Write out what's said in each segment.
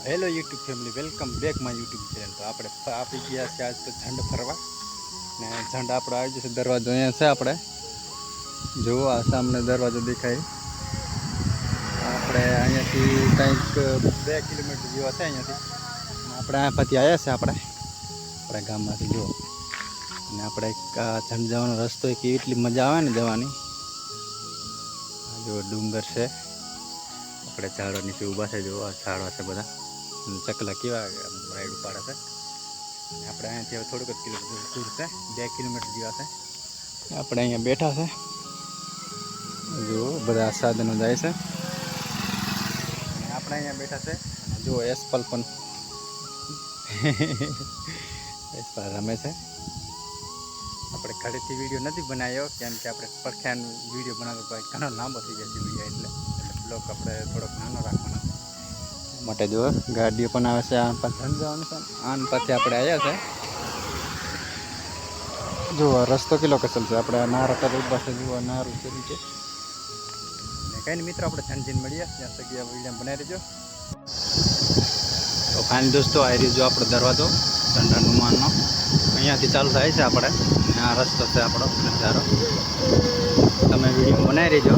Hello YouTube family, welcome back my YouTube channel. તો આપણે આપી ગયા છે આજ તો ઝંડ ફરવા ને ઝંડ આપણો આવી જશે. દરવાજો અહીંયા છે. આપણે જુઓ આ સામને દરવાજો દેખાય. આપણે અહીંયાથી કંઈક 2 કિલોમીટર જેવા છે અહીંયાથી. આપણે આ પછી આવ્યા છે આપણા ગામમાંથી. જુઓ અને આપણે આ ઝંડ જવાનો રસ્તો એટલી મજા આવે ને જવાની. જો ડુંગર છે, આપણે ઝાડો નીચે ઊભા છે. જો આ ઝાડવા છે બધા, ચકલા કેવા રાઈડ ઉપાડે છે. આપણે અહીંયાથી હવે થોડુંક જ કિલોમીટર દૂર છે, 2 કિલોમીટર જેવા છે. આપણે અહીંયા બેઠા છે. જો બધા સાધનો જાય છે. આપણે અહીંયા બેઠા છે. જો એસપલ પણ એસપલ રમે છે. આપણે ઘરેથી વિડીયો નથી બનાવ્યો, કેમ કે આપણે પડખ્યાનો વિડીયો બનાવતો ભાઈ ઘણો લાંબો થઈ જશે વિડીયો, એટલે બ્લોગ આપણે થોડોક નાનો રાખવાનો માટે. જો ગાડીઓ પણ આવે છે. આન પાસે જવાનું છે, આન પાસે આપણે આવ્યા છે. જો રસ્તો કેટલો કસલ છે. આપણે નારા તરફ ઊભા છે. જુઓ નારું છે નીચે. ને કંઈ નહીં મિત્રો, આપણે જઈને મળીએ ત્યાં સુધી આ વિડીયો બનાવી રહેજો. તો ફાઇન દોસ્તો, આ રહ્યો જો આપણો દરવાજો ઝંડ હનુમાનનો. અહીંયાથી ચાલુ થાય છે આપણે. આ રસ્તો છે આપણો નજારો. તમે વિડીયો બનાવી રહેજો.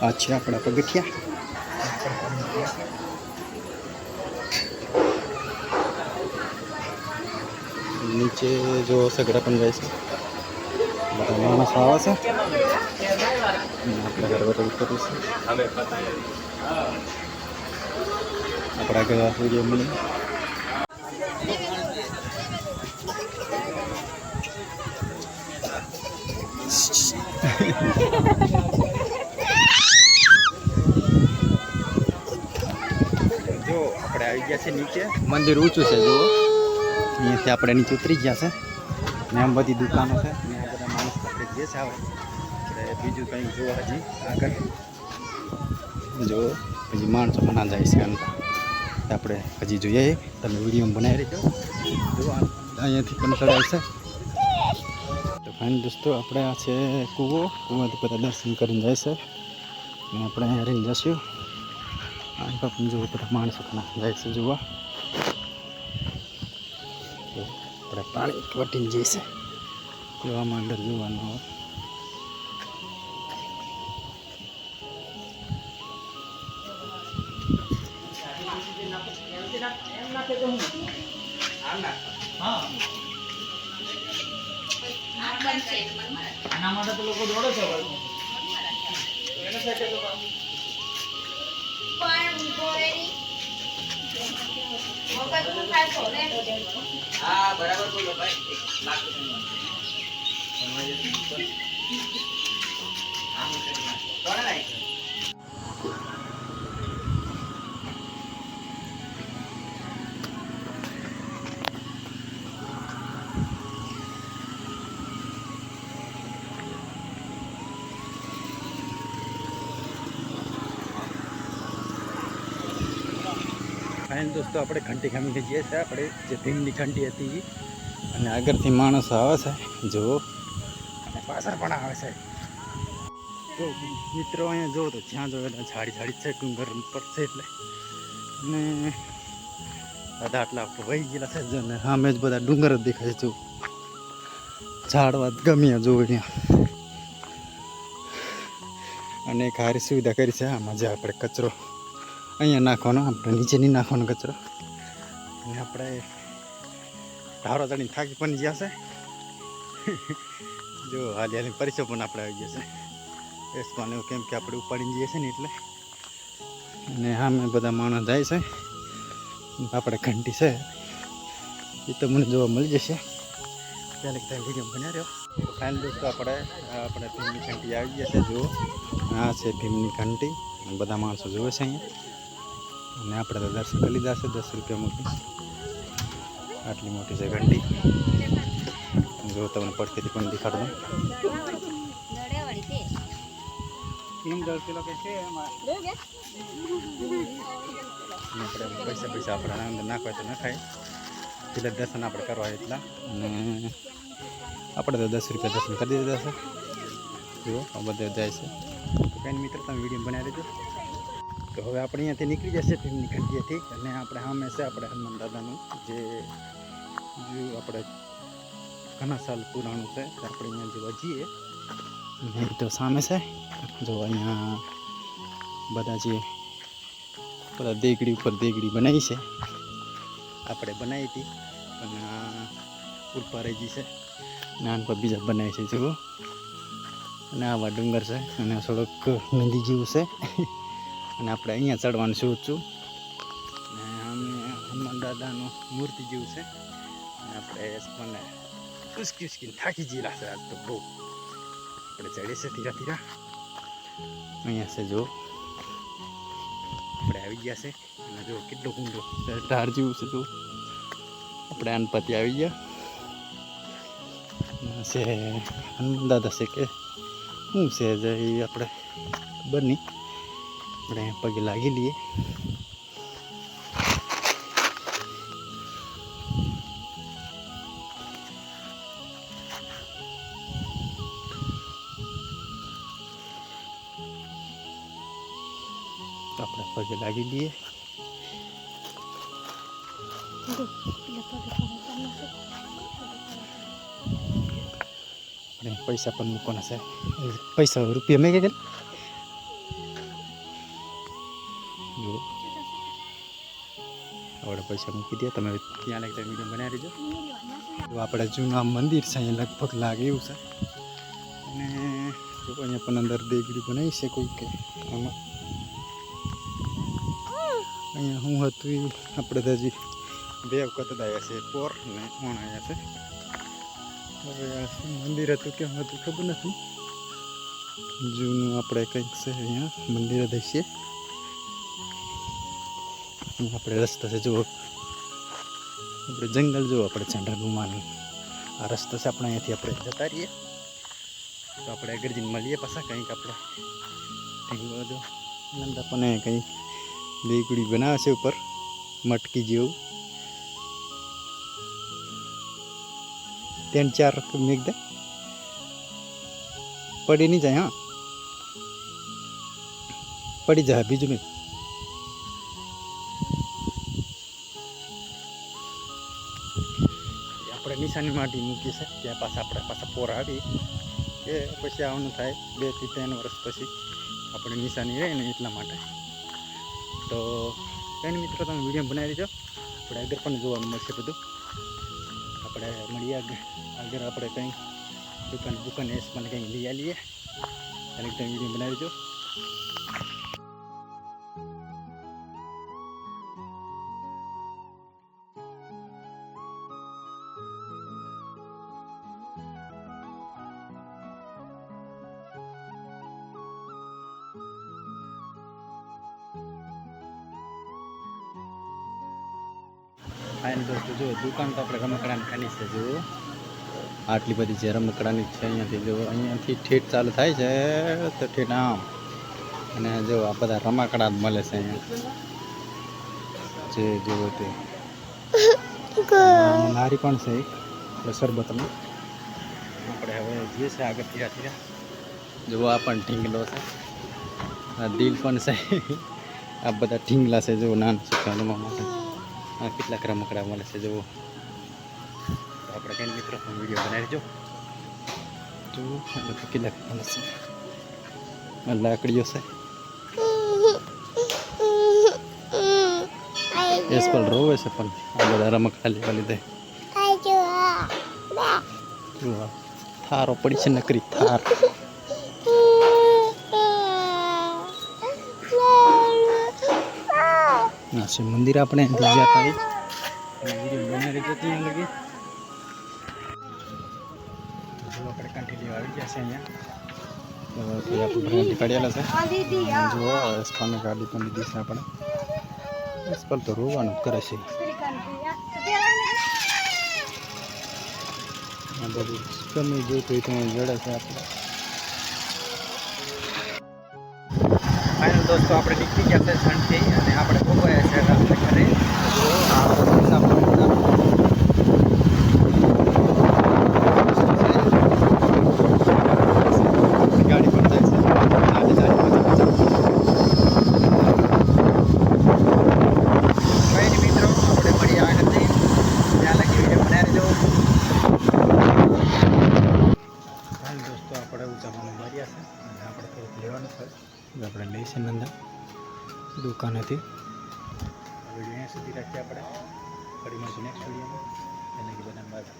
આ છે આપણા પગથિયા. નીચે જો સગડા પણ જાય છે. બધા માણસ આવે છે. આપણે ઘર ઉતરીશું. આપણા ઘર વિડીયો મળી. જો આપણે આવી ગયા છે નીચે. મંદિર ઊંચું છે. જુઓ અહીંયાથી આપણે નીચે ઉતરી ગયા છે. ને આમ બધી દુકાનો છે. ને આ બધા માણસ આપણે જે છે આવે એટલે બીજું કંઈ જુઓ હજી આગળ જો હજી માણસો પણ જાય છે. આપણે હજી જોઈએ. તમે વિડીયો બનાવી રહેજો. જો અહીંયાથી પણ ચડાય છે. તો ફાઇન દોસ્તો, આપણે આ છે કૂવાથી બધા દર્શન કરીને જાય છે. અને આપણે અહીંયા રહીને જશું. આ પણ જો બધા માણસો પણ જાય છે જોવા. આપણે પાણી વટીને જઈશે જોવામાં અંદર જોવાનું હોય. આના માટે તો લોકો દોડે છે. હા બરાબર બોલો ભાઈ. 1 લાખ ફાઇન દોસ્તો, આપણે ઘંટી ખમીને જઈએ છીએ. આપણે જે ભીમની ઘંટી હતી અને આગળથી માણસો આવે છે. જુઓ અને પાછળ પણ આવે છે. તો મિત્રો અહીંયા જુઓ તો જ્યાં જો એટલે ઝાડી છે. ડુંગર પર છે એટલે અને બધા આટલા વહી ગયેલા છે. જો ને સામે જ બધા ડુંગર જ દેખાય છે. જો ઝાડવા ગમ્યા જુઓ ત્યાં. અને એક સારી સુવિધા કરી છે આમાં. જે આપણે કચરો અહીંયા નાખવાનો, આપણે નીચે નહીં નાખવાનો કચરો. અને આપણે ધારો ચડીને થાકી પણ ગયા છે. જો હાલી હાલી પરિચય પણ આપણે આવી ગયા છે એસમાં, કેમ કે આપણે ઉપાડીને જઈએ છીએ ને એટલે. અને આમે બધા માણસ જાય છે. આપણે ઘંટી છે એ તો મને જોવા મળી જશે. ત્યારે ત્યાં વિડીયો બન્યા રહ્યો. ફાઇનલ દોસ્તો, આપણે ભીમની ઘંટી આવી ગયા છે. જુઓ આ છે ભીમની ઘંટી. બધા માણસો જોવે છે અહીંયા. અને આપણે તો દર્શન કરી લીધા છે 10 રૂપિયા મોટી આટલી મોટી છે ઘંટી જો તમને પડખેથી પણ દેખાડ દઉં આપણે પૈસા આપણે અંદર નાખવા તો નખાય એટલે દર્શન આપણે કરવા એટલા અને આપણે તો 10 રૂપિયા દર્શન કરી દીધા છે જુઓ આ બધે જાય છે તો કંઈ મિત્ર તમે વિડીયો બનાવી દેજો તો હવે આપણે અહીંયાથી નીકળી જશે તેમની ઘંટીએથી અને આપણે સામે છે આપણે હનુમાન દાદાનું જે આપણે ઘણા સાલ પુરાણું છે તો આપણે અહીંયા જોવા જઈએ એ તો સામે છે જો અહીંયા બધા જે બધા દેગડી ઉપર દેગડી બનાવી છે આપણે બનાવી હતી પણ ઉલ્પા રહી ગઈ છે નાન પર બીજા બનાવી છે જુઓ અને આવા ડુંગર છે અને થોડોક નદી જેવું છે અને આપણે અહીંયા ચડવાનું છું છું અને અમે હનુમાન દાદાનું મૂર્તિ જેવું છે અને આપણે મને ઉસકી ઉસકીને થાકી ગયેલા છે આજ તો બહુ આપણે ચડીએ છે ધીરા ધીરા અહીંયા છે જો આપણે આવી ગયા છે અને જો કેટલો ઊંડો ઢાર જેવું છે જો આપણે આનપતિ આવી ગયા છે હનુમાન દાદા છે કે શું છે જે આપણે ખબર નહીં આપણે પગે લાગી લઈએ આપણે પગે લાગી લઈએ આપણે પૈસા પણ મૂકવાના છે પૈસા રૂપિયા મેં કે જો આપણે પૈસા મૂકી દે તમે ત્યાં લાગતા વિડીયો બનાવી દેજો તો આપણે જૂનું આ મંદિર છે અહીંયા લગભગ લાગે એવું છે અને જો અહીંયા પણ અંદર દેગડી બનાવી છે કોઈ કે આમાં અહીંયા હું હતું એ આપણે તો હજી 2 વખત જ આવ્યા છે પોર ને ઓણ આવ્યા છે હવે આ મંદિર હતું કેમ હતું ખબર નથી જૂનું આપણે કંઈક છે અહીંયા મંદિર જ હશે આપણે રસ્તા છે જુઓ આપણે જંગલ જુઓ આપણે ચંદ્રગુમાનું આ રસ્તો છે આપણે અહીંયાથી આપણે જતા રહીએ તો આપણે આગળ જઈને મળીએ પાછા કંઈક આપણે બધું નંદા પણ કંઈ દેગડી બનાવે છે ઉપર મટકી જેવું 3-4 મેઘ દે પડી નહીં જાય હા પડી જાય બીજું નહીં આપણે નિશાની માટી મૂકીએ છે ત્યાં પાછા આપણે પાછા પોર આવી કે પછી આવવાનું થાય 2 થી 3 વર્ષ પછી આપણે નિશાની રહે ને એટલા માટે તો કંઈ મિત્રો તમે વિડીયો બનાવી દેજો આપણે આગળ પણ જોવાનું મળશે બધું આપણે મળીએ આગળ આપણે કંઈ દુકાન એસ મને કંઈ લઈ આવીએ અને તમે વિડીયો બનાવી દેજો ફાઇન દોસ્તો જો દુકાન તો આપણે રમકડાની ખાલી છે જો આટલી બધી જે રમકડાની છે અહીંયાથી જો અહીંયાથી ઠેઠ ચાલુ થાય છે તો ઠેઠ આમ અને જો આ બધા રમકડા જ મળે છે અહીંયા જે જુઓ તે લારી પણ છે એક શરબતમાં આપણે હવે જે છે આગળ ધીરા ધીરા જુઓ આ પણ ઢીંગલો છે આ દિલ પણ છે આ બધા ઢીંગલા છે જો નાના છોકરાઓમાં માટે આ કેટલાક રમકડા મળે છે જુઓ આપણે કંઈ મિત્રો વિડીયો બનાવી જો કેટલાક મળે છે લાકડીઓ છે એસ પર રોવે છે પણ આ બધા રમકડા લેવા લીધે થારો પડી છે નકરી થાર છે મંદિર આપણે જતા વિડીયો બનાવી ત્યાં લગી આપણે કંઠી લેવા આવી ગયા છે અહીંયા આપણે કાઢેલા છે જુઓ સ્પાની ગાડી પણ લીધી છે આપણે આજકાલ તો રોવાનું જ કરે છે. આ બધું ગમે જોઈતું હોય તો જડે છે આપણે. ફાઇનલ દોસ્તો આપણે નીકળી ગયા છે સણથી અને આપણે ભોગવાયા છે રાત્રે ઘરે. ગાડી પણ જાય છે નાની નાની મજા કઈ નહીં મિત્રો, આપણે મળીએ આગળથી. ત્યાં લગી વિડીયો બનાવી દો. હાલ દોસ્તો આપણે ઉચામાં માર્યા છે અને આપણે થોડુંક લેવાનું છે. આપણે લઈશું નંદા દુકાન હતી. વિડીયો સુધી રાખીએ આપણે. ફરી મળશું નેક્સ્ટ વિડીયોમાં. એને બધાને બાય.